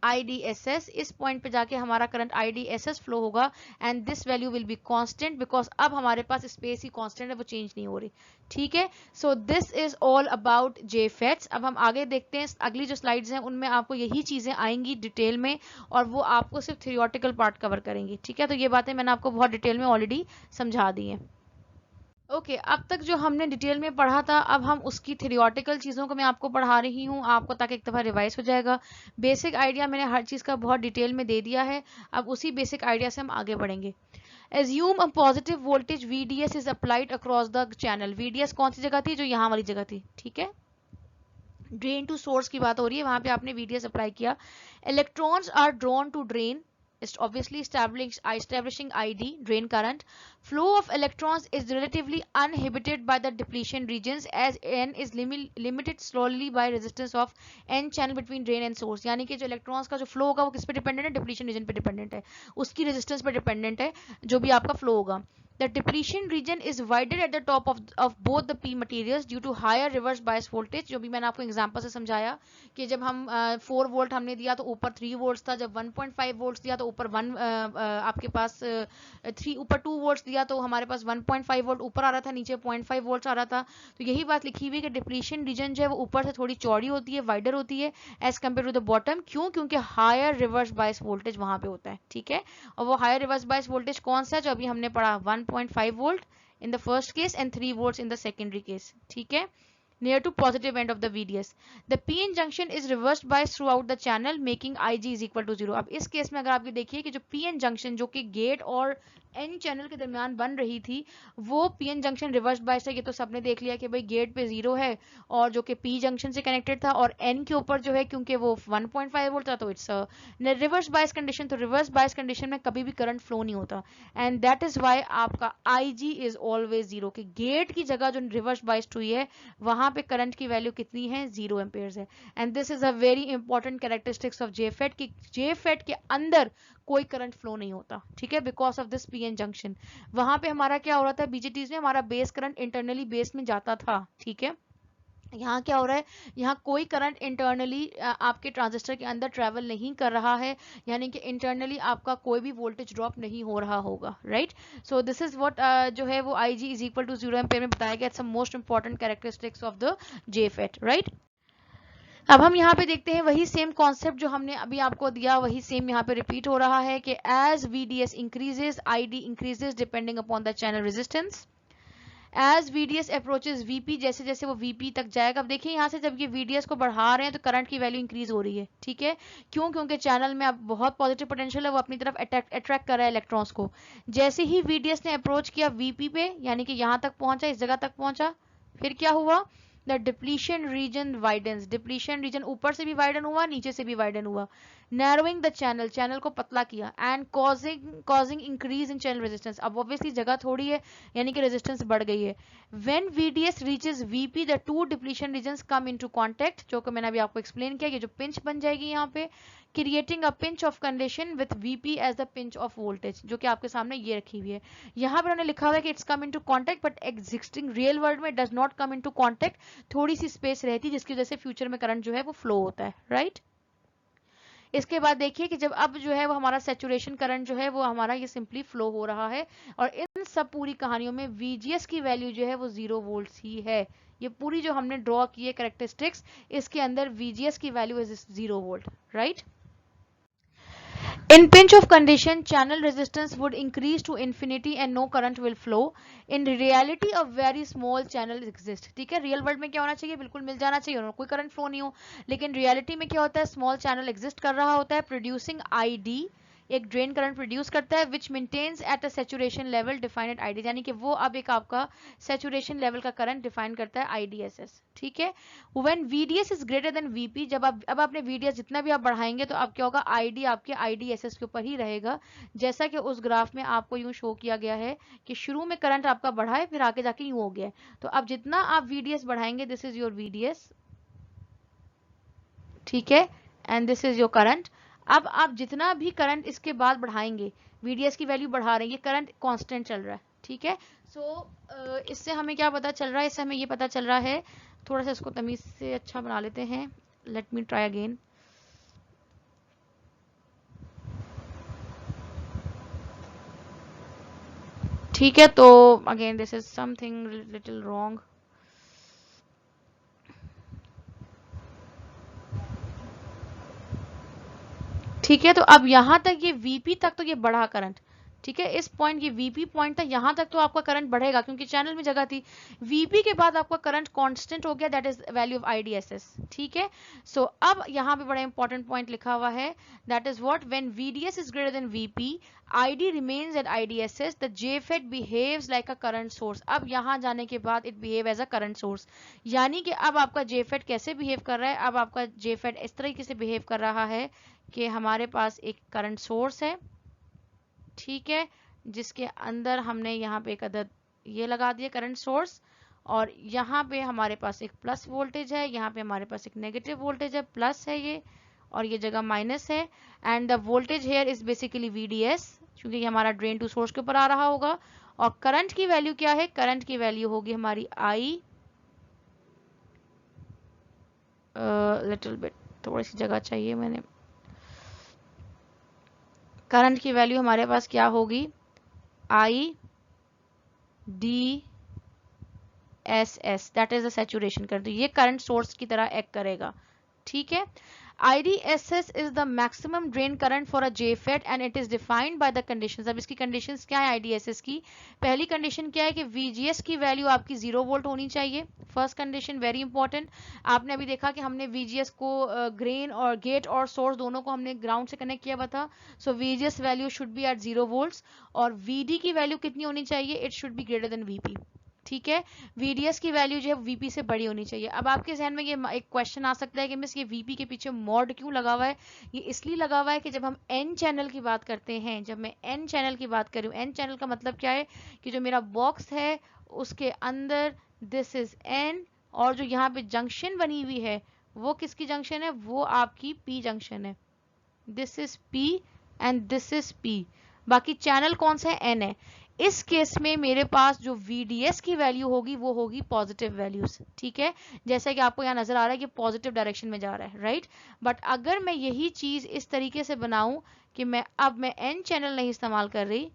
IDSS। इस पॉइंट पे जाके हमारा करंट IDSS फ्लो होगा, and this value will be constant because अब हमारे पास स्पेस ही कांस्टेंट है, वो चेंज नहीं हो रही, ठीक है। So this is all about JFETs। अब हम आगे देखते हैं, अगली जो स्लाइड्स हैं उनमें आपको यही चीजें आएंगी डिटेल में, और वो आपको सिर्फ थियोरेटिकल पार्ट कवर करेंगी, ठीक है। तो ये बातें मैंने आपको बहुत डिटेल में ऑलरेडी समझा दी हैं। ओके अब तक जो हमने डिटेल में पढ़ा था, अब हम उसकी थियोरेटिकल चीज़ों को मैं आपको पढ़ा रही हूँ आपको, ताकि एक दफ़ा रिवाइज हो जाएगा। बेसिक आइडिया मैंने हर चीज़ का बहुत डिटेल में दे दिया है, अब उसी बेसिक आइडिया से हम आगे बढ़ेंगे। Assume a positive voltage VDS is applied across the channel. VDS कौन सी जगह थी, जो यहाँ वाली जगह थी, ठीक है। ड्रेन टू सोर्स की बात हो रही है, वहां पे आपने VDS अप्लाई किया। Electrons are drawn to drain, obviously establishing ID, drain current. Flow of electrons is relatively uninhibited by the depletion regions as N is limited slowly by resistance of N channel between drain and source। यानी कि जो electrons का जो flow होगा वो किस पे dependent है, डिप्लीशन रीजन पे डिपेंडेंट है, उसकी रेजिस्टेंस पे डिपेंडेंट है जो भी आपका फ्लो होगा। The depletion region is widened at the top of both the P materials due to higher reverse bias voltage. जो भी मैंने आपको एग्जांपल से समझाया कि जब हम 4 वोल्ट हमने दिया तो ऊपर 3 वोल्ट था, जब 1.5 वोल्ट दिया तो ऊपर 1 आपके पास 3 ऊपर 2 वोल्ट दिया तो हमारे पास 1.5 वोल्ट ऊपर आ रहा था, नीचे 0.5 वोल्ट आ रहा था। तो यही बात लिखी हुई है कि डिप्लीशन रीजन जो है वो ऊपर से थोड़ी चौड़ी होती है, वाइडर होती है as compare to the bottom. क्यों? क्योंकि हायर रिवर्स बायस वोल्टेज वहां पे होता है, ठीक है। और वो हायर रिवर्स बायस वोल्टेज कौन सा है? जो अभी हमने पढ़ा 1.5 volt in the first case and 3 volts in the secondary case, ठीक है, near to positive end of the VDS. The PN junction is reversed bias throughout the channel making IG is equal to 0. अब इस case में अगर आप ये देखिए कि जो PN जंक्शन जो कि गेट और एन चैनल के दरमियान बन रही थी वो पीएन जंक्शन रिवर्स बायस है। ये तो सबने देख लिया कि भाई गेट पे 0 है और जो कि पी जंक्शन से कनेक्टेड था और एन के ऊपर जो है क्योंकि वो 1.5 वोल्ट था तो इट्स रिवर्स बायस कंडीशन। तो रिवर्स बायस कंडीशन में कभी भी करंट फ्लो नहीं होता एंड दैट इज वाई आपका IG इज ऑलवेज 0 कि गेट की जगह जो रिवर्स बायस्ड हुई है वहां पे करंट की वैल्यू कितनी है? 0 एम्पेयर्स है। And this is a very important characteristics of JFET कि जेफेट के अंदर कोई करंट फ्लो नहीं होता, ठीक है, because of this PN junction. वहां पे हमारा क्या हो रहा था? बीजेटीज में हमारा बेस करंट इंटरनली बेस में जाता था, ठीक है। यहाँ क्या हो रहा है? यहाँ कोई करंट इंटरनली आपके ट्रांजिस्टर के अंदर ट्रेवल नहीं कर रहा है, यानी कि इंटरनली आपका कोई भी वोल्टेज ड्रॉप नहीं हो रहा होगा, right. So this is what जो है वो IG is equal to 0 ampere में बताया गया। It's a most important characteristics of the JFET, right. अब हम यहाँ पे देखते हैं वही सेम कॉन्सेप्ट जो हमने अभी आपको दिया वही सेम यहाँ पे रिपीट हो रहा है कि as VDS increases ID increases depending upon the channel resistance. As VDS approaches VP जैसे जैसे वो VP तक जाएगा। अब देखिए यहाँ से जब ये VDS को बढ़ा रहे हैं तो करंट की वैल्यू इंक्रीज हो रही है, ठीक है। क्यों? क्योंकि चैनल में अब बहुत पॉजिटिव पोटेंशियल है, वो अपनी तरफ अट्रैक्ट कर रहा है इलेक्ट्रॉन्स को। जैसे ही VDS ने अप्रोच किया VP पे यानी कि यहाँ तक पहुंचा, इस जगह तक पहुंचा, फिर क्या हुआ? The depletion region widens. Depletion region ऊपर से भी वाइडन हुआ, नीचे से भी वाइडन हुआ। नैरोइंग द चैनल, चैनल को पतला किया and causing increase in channel resistance. अब ऑब्वियसली जगह थोड़ी है यानी कि रेजिस्टेंस बढ़ गई है। When VDS reaches VP the two depletion regions come into contact, जो कि मैंने अभी आपको एक्सप्लेन किया, ये जो पिंच बन जाएगी यहाँ पे, creating a pinch off condition with VP as the pinch off voltage, जो कि आपके सामने ये रखी हुई है। यहाँ पर उन्होंने लिखा हुआ है कि it's come into contact but existing real world में does not come into contact. थोड़ी सी स्पेस रहती है जिसकी वजह से फ्यूचर में करंट जो है वो फ्लो होता है, राइट। इसके बाद देखिए कि जब अब जो है वो हमारा सैचुरेशन करंट जो है वो हमारा ये सिंपली फ्लो हो रहा है और इन सब पूरी कहानियों में VGS की वैल्यू जो है वो 0 वोल्ट ही है। ये पूरी जो हमने ड्रॉ की है कैरेक्टरिस्टिक्स, इसके अंदर VGS की value is 0 volt, right. In pinch of condition, channel resistance would increase to infinity and no current will flow. In reality, a very small channel exists. ठीक है, रियल वर्ल्ड में क्या होना चाहिए? बिल्कुल मिल जाना चाहिए और कोई करंट फ्लो नहीं हो, लेकिन रियलिटी में क्या होता है? स्मॉल चैनल एग्जिस्ट कर रहा होता है, प्रोड्यूसिंग ID, एक ड्रेन करंट प्रोड्यूस करता है which maintains at a saturation level defined at ID, यानी कि वो अब एक आपका सैचुरेशन लेवल का करंट डिफाइन करता है IDSS, ठीक है। When VDS is greater than VP, जब आप अब आपने VDS जितना भी आप बढ़ाएंगे तो अब क्या होगा? ID आपके IDSS के ऊपर ही रहेगा, जैसा कि उस ग्राफ में आपको यूं शो किया गया है कि शुरू में करंट आपका बढ़ा है फिर आगे जाके यूं हो गया है। तो अब जितना आप VDS बढ़ाएंगे, दिस इज योर VDS, ठीक है, and this is your current. अब आप जितना भी करंट इसके बाद बढ़ाएंगे, VDS की वैल्यू बढ़ा रहे हैं, ये करंट कांस्टेंट चल रहा है, ठीक है। सो इससे हमें क्या पता चल रहा है? इससे हमें ये पता चल रहा है, थोड़ा सा इसको तमीज से अच्छा बना लेते हैं, लेट मी ट्राई अगेन। ठीक है, तो again this is something little wrong. ठीक है, तो अब यहां तक ये VP तक तो ये बढ़ा करंट, ठीक है, इस पॉइंट ये VP पॉइंट था, यहां तक तो आपका करंट बढ़ेगा क्योंकि चैनल में जगह थी। VP के बाद आपका करंट कांस्टेंट हो गया, that is value of IDSS, ठीक है। सो अब यहां पे बड़ा इंपॉर्टेंट पॉइंट लिखा हुआ है, that is what? When VDS is greater than VP, ID remains at IDSS, the JFET behaves like a current source। अब यहां जाने के बाद it behave as a current source, यानी कि अब आपका JFET कैसे बिहेव कर रहा है? अब आपका JFET इस तरीके से बिहेव कर रहा है कि हमारे पास एक करंट सोर्स है, ठीक है, जिसके अंदर हमने यहाँ पे एक अदद ये लगा दिया करंट सोर्स और यहाँ पे हमारे पास एक प्लस वोल्टेज है, यहाँ पे हमारे पास एक नेगेटिव वोल्टेज है, प्लस है ये और ये जगह माइनस है। And the voltage here is basically VDS क्योंकि ये हमारा ड्रेन टू सोर्स के ऊपर आ रहा होगा और करंट की वैल्यू क्या है, करंट की वैल्यू होगी हमारी आई, लिटिल बिट, थोड़ी सी जगह चाहिए मैंने, करंट की वैल्यू हमारे पास क्या होगी, I D S S, that is the saturation current, ये करंट सोर्स की तरह एक्ट करेगा, ठीक है। IDSS is the maximum drain current for a JFET and it is defined by the conditions। अब इसकी conditions क्या है IDSS की, पहली condition क्या है कि VGS की वैल्यू आपकी 0 वोल्ट होनी चाहिए, फर्स्ट कंडीशन वेरी इंपॉर्टेंट। आपने अभी देखा कि हमने VGS को ग्रेन और गेट और सोर्स दोनों को हमने ग्राउंड से कनेक्ट किया हुआ था, so VGS value should be at 0 volts, और VD की वैल्यू कितनी होनी चाहिए, it should be greater than VP, ठीक है। VDS की वैल्यू जो है VP से बड़ी होनी चाहिए। अब आपके जहन में ये एक क्वेश्चन आ सकता है कि मिस ये VP के पीछे मॉड क्यों लगा हुआ है, ये इसलिए लगा हुआ है कि जब हम N चैनल की बात करते हैं, जब मैं N चैनल की बात कर रही हूँ, N चैनल का मतलब क्या है कि जो मेरा बॉक्स है उसके अंदर दिस इज N, और जो यहाँ पे जंक्शन बनी हुई है वो किसकी जंक्शन है, वो आपकी P जंक्शन है, this is P and this is P, बाकी चैनल कौन सा है, N है। इस केस में मेरे पास जो VDS की वैल्यू होगी वो होगी पॉजिटिव वैल्यूज, ठीक है, जैसा कि आपको यहाँ नजर आ रहा है कि पॉजिटिव डायरेक्शन में जा रहा है, राइट। बट अगर मैं यही चीज इस तरीके से बनाऊं कि मैं N चैनल नहीं इस्तेमाल कर रही,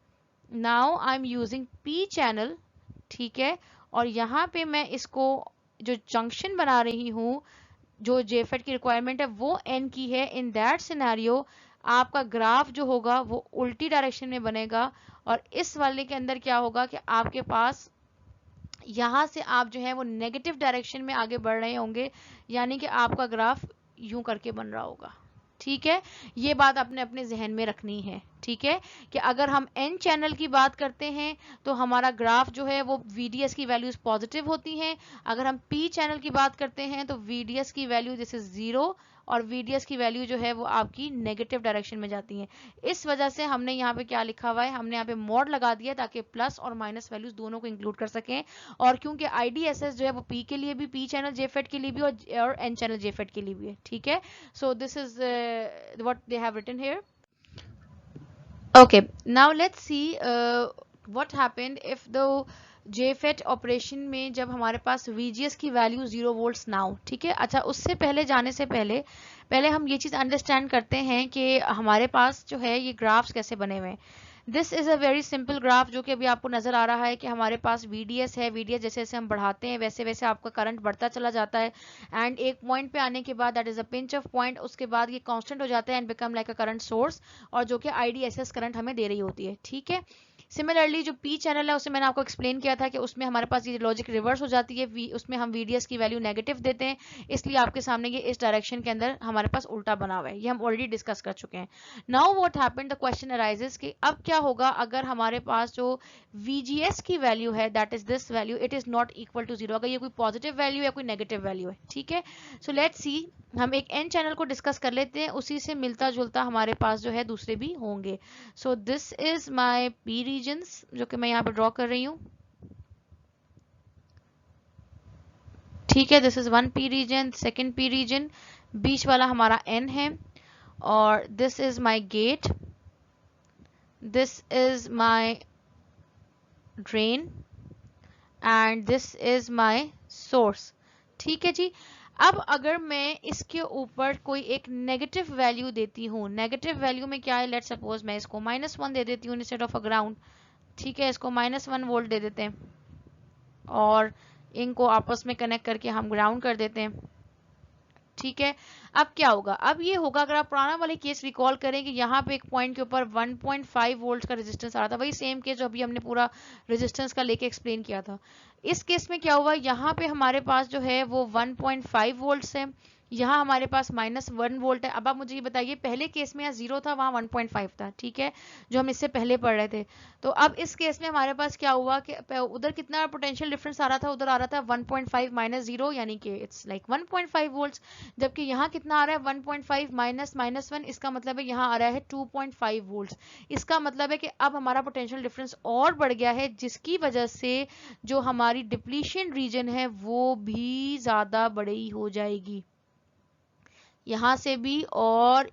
now I am using P channel, ठीक है, और यहाँ पे मैं इसको जो जंक्शन बना रही हूँ, जो JFET की रिक्वायरमेंट है वो N की है, इन दैट सिनेरियो आपका ग्राफ जो होगा वो उल्टी डायरेक्शन में बनेगा, और इस वाले के अंदर क्या होगा कि आपके पास यहां से आप जो है वो नेगेटिव डायरेक्शन में आगे बढ़ रहे होंगे, यानी कि आपका ग्राफ यूं करके बन रहा होगा, ठीक है। ये बात आपने अपने जहन में रखनी है, ठीक है, कि अगर हम N चैनल की बात करते हैं तो हमारा ग्राफ जो है वो VDS की वैल्यूज पॉजिटिव होती हैं, अगर हम P चैनल की बात करते हैं तो VDS की वैल्यू दिस इज 0 और VDS की वैल्यू जो है वो आपकी नेगेटिव डायरेक्शन में जाती है। इस वजह से हमने यहाँ पे क्या लिखा हुआ है, हमने यहाँ पे मॉड लगा दिया ताकि प्लस और माइनस वैल्यूज दोनों को इंक्लूड कर सकें, और क्योंकि IDSS जो है वो P के लिए भी, P चैनल JFET के लिए भी और N चैनल JFET के लिए भी है, ठीक है। So this is what they have written here. Okay, now let's see what happened if the JFET operation में जब हमारे पास VGS की वैल्यू 0 वोल्ट्स नाउ, ठीक है। अच्छा, उससे पहले जाने से पहले हम ये चीज़ अंडरस्टैंड करते हैं कि हमारे पास जो है ये ग्राफ्स कैसे बने हुए हैं। This is a very simple graph, जो कि अभी आपको नज़र आ रहा है कि हमारे पास VDS है, VDS जैसे जैसे हम बढ़ाते हैं वैसे वैसे आपका करंट बढ़ता चला जाता है, एंड एक पॉइंट पे आने के बाद that is a pinch of point, उसके बाद ये कांस्टेंट हो जाता है and become like a current source, और जो कि IDSS करंट हमें दे रही होती है, ठीक है। सिमिलरली जो P चैनल है उसे मैंने आपको एक्सप्लेन किया था कि उसमें हमारे पास ये लॉजिक रिवर्स हो जाती है, उसमें हम VDS की वैल्यू नेगेटिव देते हैं, इसलिए आपके सामने ये इस डायरेक्शन के अंदर हमारे पास उल्टा बना हुआ है, ये हम ऑलरेडी डिस्कस कर चुके हैं। Now what happened, the question arises कि अब क्या होगा अगर हमारे पास जो VGS की वैल्यू है that is this value, it is not equal to 0, अगर ये कोई पॉजिटिव वैल्यू या कोई नेगेटिव वैल्यू है, ठीक है। सो लेट्स सी, हम एक N चैनल को डिस्कस कर लेते हैं, उसी से मिलता जुलता हमारे पास जो है दूसरे भी होंगे। So this is my P reasons जो कि मैं यहाँ पे ड्रॉ कर रही हूँ, ठीक है। This is one P region, second P region, बीच वाला हमारा N है, और this is my gate, this is my drain and this is my source, ठीक है जी। अब अगर मैं इसके ऊपर कोई एक नेगेटिव वैल्यू देती हूँ, नेगेटिव वैल्यू में क्या है, लेट सपोज मैं इसको -1 दे देती हूँ इंस्टेड ऑफ अ ग्राउंड, ठीक है, इसको -1 वोल्ट दे देते हैं और इनको आपस में कनेक्ट करके हम ग्राउंड कर देते हैं, ठीक है। अब क्या होगा, अब ये होगा, अगर आप पुराना वाले केस रिकॉल करें कि यहाँ पे एक पॉइंट के ऊपर 1.5 वोल्ट का रेजिस्टेंस आ रहा था, वही सेम केस जो अभी हमने पूरा रेजिस्टेंस का लेके एक्सप्लेन किया था। इस केस में क्या हुआ, यहाँ पे हमारे पास जो है वो 1.5 वोल्ट है, यहाँ हमारे पास -1 वोल्ट है। अब आप मुझे ये बताइए, पहले केस में यहाँ 0 था, वहाँ 1.5 था, ठीक है, जो हम इससे पहले पढ़ रहे थे। तो अब इस केस में हमारे पास क्या हुआ कि उधर कितना पोटेंशियल डिफरेंस आ रहा था, उधर आ रहा था 1.5 -0, यानी कि इट्स लाइक 1.5 वोल्ट, जबकि यहाँ कितना आ रहा है 1.5 -1, इसका मतलब है यहाँ आ रहा है 2.5 वोल्ट। इसका मतलब है कि अब हमारा पोटेंशियल डिफरेंस और बढ़ गया है, जिसकी वजह से जो हमारी डिप्लीशन रीजन है वो भी ज्यादा बड़ी हो जाएगी, यहां से भी और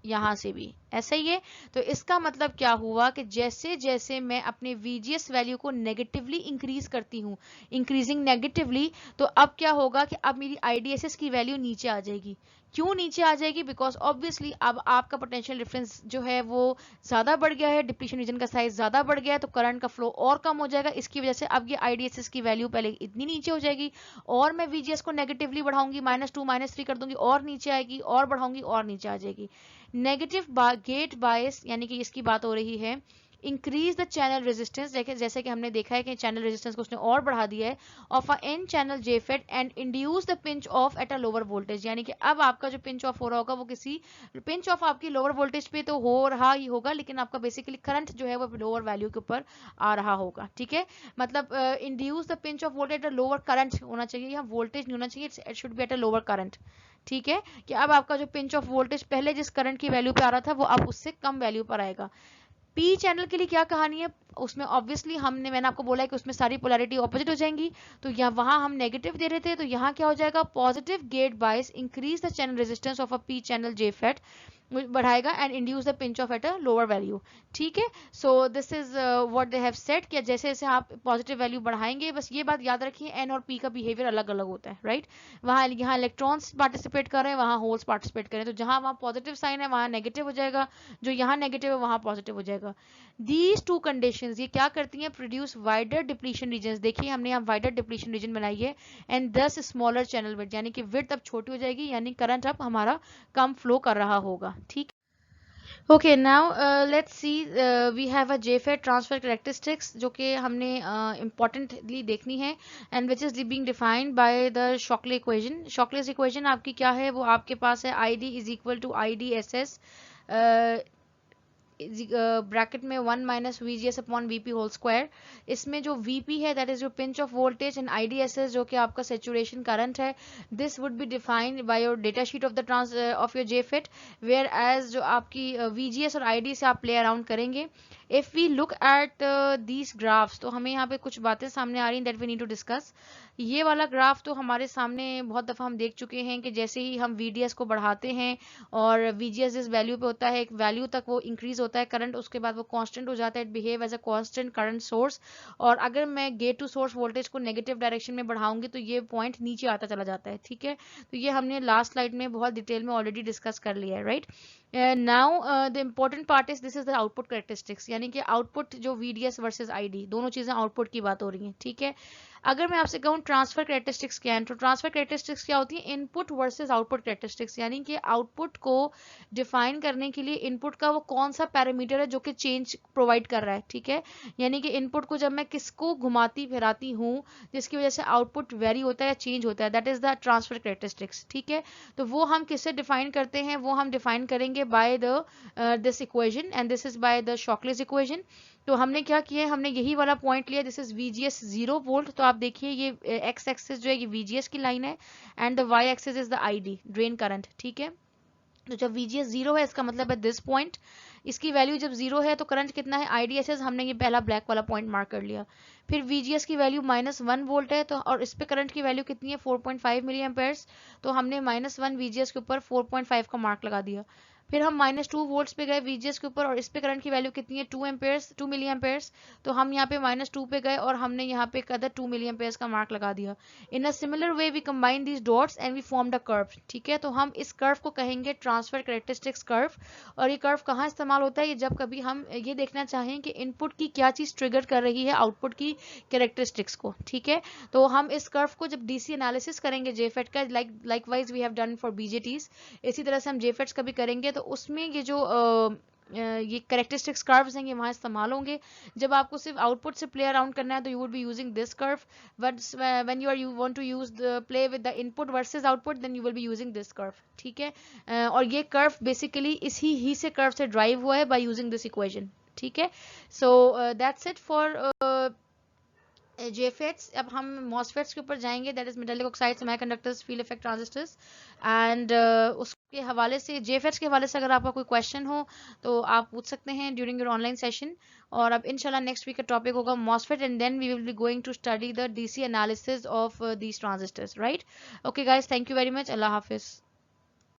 यहां से भी, ऐसा ही है। तो इसका मतलब क्या हुआ कि जैसे जैसे मैं अपने VGS वैल्यू को नेगेटिवली इंक्रीज करती हूँ, इंक्रीजिंग नेगेटिवली, तो अब क्या होगा कि अब मेरी IDSS की वैल्यू नीचे आ जाएगी। क्यों नीचे आ जाएगी? बिकॉज ऑब्वियसली अब आपका पोटेंशियल डिफरेंस जो है वो ज़्यादा बढ़ गया है, डिप्लीशन रीजन का साइज ज़्यादा बढ़ गया है, तो करंट का फ्लो और कम हो जाएगा। इसकी वजह से अब ये IDSS की वैल्यू पहले इतनी नीचे हो जाएगी, और मैं VGS को नेगेटिवली बढ़ाऊंगी, -2 -3 कर दूंगी, और नीचे आएगी, और बढ़ाऊंगी और नीचे आ जाएगी। नेगेटिव गेट बायस यानी कि इसकी बात हो रही है इंक्रीज द चैनल रेजिस्टेंस, जैसे कि हमने देखा है कि चैनल रेजिस्टेंस को उसने और बढ़ा दिया है, of a N channel JFET and induce the pinch off at a lower voltage. यानी कि अब आपका जो पिंच ऑफ हो रहा होगा वो किसी पिंच ऑफ आपकी लोअर वोल्टेज पे तो हो रहा ही होगा, लेकिन आपका बेसिकली करंट जो है वो लोअर वैल्यू के ऊपर आ रहा होगा। ठीक है, मतलब induce the pinch off voltage at a lower current होना चाहिए, यहाँ वोल्टेज नहीं होना चाहिए, it should be eight a lower current. ठीक है, कि अब आपका जो पिंच ऑफ वोल्टेज पहले जिस करंट की वैल्यू पे आ रहा था वो अब उससे कम वैल्यू पर आएगा। पी चैनल के लिए क्या कहानी है, उसमें ऑब्वियसली मैंने आपको बोला है कि उसमें सारी पोलैरिटी ऑपोजिट हो जाएंगी, तो यहाँ वहां हम नेगेटिव दे रहे थे, तो यहाँ क्या हो जाएगा, positive gate bias increase the channel resistance of a P channel JFET, बढ़ाएगा and induce the pinch off at a lower value. ठीक है, so this is what they have said कि जैसे जैसे आप पॉजिटिव वैल्यू बढ़ाएंगे, बस ये बात याद रखिए एन और पी का बिहेवियर अलग अलग होता है, राइट। वहाँ यहाँ इलेक्ट्रॉन्स पार्टिसिपेट कर रहे हैं, वहाँ होल्स पार्टिसिपेट कर रहे हैं, तो जहाँ वहाँ पॉजिटिव साइन है वहाँ नेगेटिव हो जाएगा, जो यहाँ नेगेटिव है वहाँ पॉजिटिव हो जाएगा। दीज टू कंडीशंस ये क्या करती हैं, प्रोड्यूस वाइडर डिप्लीशन रीजन। देखिए हमने यहाँ वाइडर डिप्लीशन रीजन बनाई है, एंड दस स्मॉलर चैनल विड्थ, यानी कि विड्थ अब छोटी हो जाएगी, यानी करंट अब हमारा कम फ्लो कर रहा होगा। ठीक, okay now let's see, we have a JFET transfer characteristics जो कि हमने इंपॉर्टेंटली देखनी है, and which is being defined by the Shockley equation. Shockley's equation आपकी क्या है, वो आपके पास है ID is equal to IDSS bracket में 1 minus VGS upon VP whole square. इसमें जो VP है that is your pinch off voltage, and IDSS जो कि आपका सेचुरेशन करंट है, this would be defined by your data sheet of the of your JFET, where as जो आपकी VGS और ID से आप प्ले अराउंड करेंगे। If we look at these graphs, तो हमें यहाँ पे कुछ बातें सामने आ रही हैं that we need to discuss. ये वाला ग्राफ तो हमारे सामने बहुत दफ़ा हम देख चुके हैं कि जैसे ही हम VDS को बढ़ाते हैं और VGS जिस वैल्यू पे होता है एक वैल्यू तक वो इंक्रीज होता है करंट, उसके बाद वो कांस्टेंट हो जाता है, it behave as a constant current source. और अगर मैं गेट टू सोर्स वोल्टेज को नेगेटिव डायरेक्शन में बढ़ाऊंगी तो ये पॉइंट नीचे आता चला जाता है। ठीक है, तो ये हमने लास्ट स्लाइड में बहुत डिटेल में ऑलरेडी डिस्कस कर लिया है, right. Now the important part is this is the output characteristics, यानी कि आउटपुट जो VDS वर्सेस ID दोनों चीजें आउटपुट की बात हो रही हैं। ठीक है, अगर मैं आपसे कहूँ ट्रांसफर कैरेक्टरिस्टिक्स क्या है, तो ट्रांसफर कैरेक्टरिस्टिक्स क्या होती है, इनपुट वर्सेस आउटपुट कैरेक्टरिस्टिक्स, यानी कि आउटपुट को डिफाइन करने के लिए इनपुट का वो कौन सा पैरामीटर है जो कि चेंज प्रोवाइड कर रहा है। ठीक है, यानी कि इनपुट को जब मैं किसको घुमाती फिराती हूँ जिसकी वजह से आउटपुट वेरी होता है या चेंज होता है, that is the transfer characteristics. ठीक है, तो वो हम किससे डिफाइन करते हैं, वो हम डिफाइन करेंगे by the this equation, and this is by the Shockley's equation. तो हमने क्या किया है, हमने यही वाला पॉइंट लिया, दिस इज VGS 0 वोल्ट। तो आप देखिए ये एक्स एक्सिस जो है ये VGS की लाइन है, and the Y axis is the ID drain current. ठीक है, तो जब VGS 0 है इसका मतलब है दिस पॉइंट, इसकी वैल्यू जब 0 है तो करंट कितना है, IDSS हमने ये पहला ब्लैक वाला पॉइंट मार्क कर लिया। फिर VGS की वैल्यू -1 वोल्ट है, तो और इस पे करंट की वैल्यू कितनी है 4.5 मिली एम्पेयर्स, तो हमने -1 VGS के ऊपर 4.5 का मार्क लगा दिया। फिर हम -2 वोल्ट्स पे गए VGS के ऊपर, और इस पे करंट की वैल्यू कितनी है 2 मिली एम्पेयर्स, तो हम यहाँ पे -2 पे गए और हमने यहाँ पे कदर 2 मिली एम्पेयर्स का मार्क लगा दिया। In a similar way we combine these dots and we form the curve. ठीक है, तो हम इस कर्व को कहेंगे ट्रांसफर कैरेक्टरिस्टिक्स कर्व। और ये कर्व कहाँ इस्तेमाल होता है, ये जब कभी हम ये देखना चाहें कि इनपुट की क्या चीज़ ट्रिगर कर रही है आउटपुट की कैरेक्टरिस्टिक्स को। ठीक है, तो हम इस कर्व को जब DC एनालिसिस करेंगे जेफेट का, likewise we have done for BJTs, इसी तरह से हम जेफेट्स का भी करेंगे, तो उसमें ये जो ये कैरेक्टरिस्टिक्स कर्व्स हैं ये वहाँ इस्तेमाल होंगे। जब आपको सिर्फ आउटपुट से प्ले अराउंड करना है तो you would be using this curve, but when you want to use the play with the input versus output then you will be using this curve. ठीक है, और ये कर्व बेसिकली इसी ही से कर्व से ड्राइव हुआ है बाय यूजिंग दिस इक्वेशन। ठीक है, सो दैट्स इट फॉर जेफेट्स। अब हम मॉसफेट्स के ऊपर जाएंगे, that is metallic oxide semiconductors field effect transistors, and उसके हवाले से जेफेट्स के हवाले से अगर आपका कोई क्वेश्चन हो तो आप पूछ सकते हैं ड्यूरिंग योर ऑनलाइन सेशन। और अब इंशाल्लाह नेक्स्ट वीक का टॉपिक होगा MOSFET, and then we will be going to study the DC analysis of these transistors, right. Okay guys, thank you very much, अल्लाह हाफिज।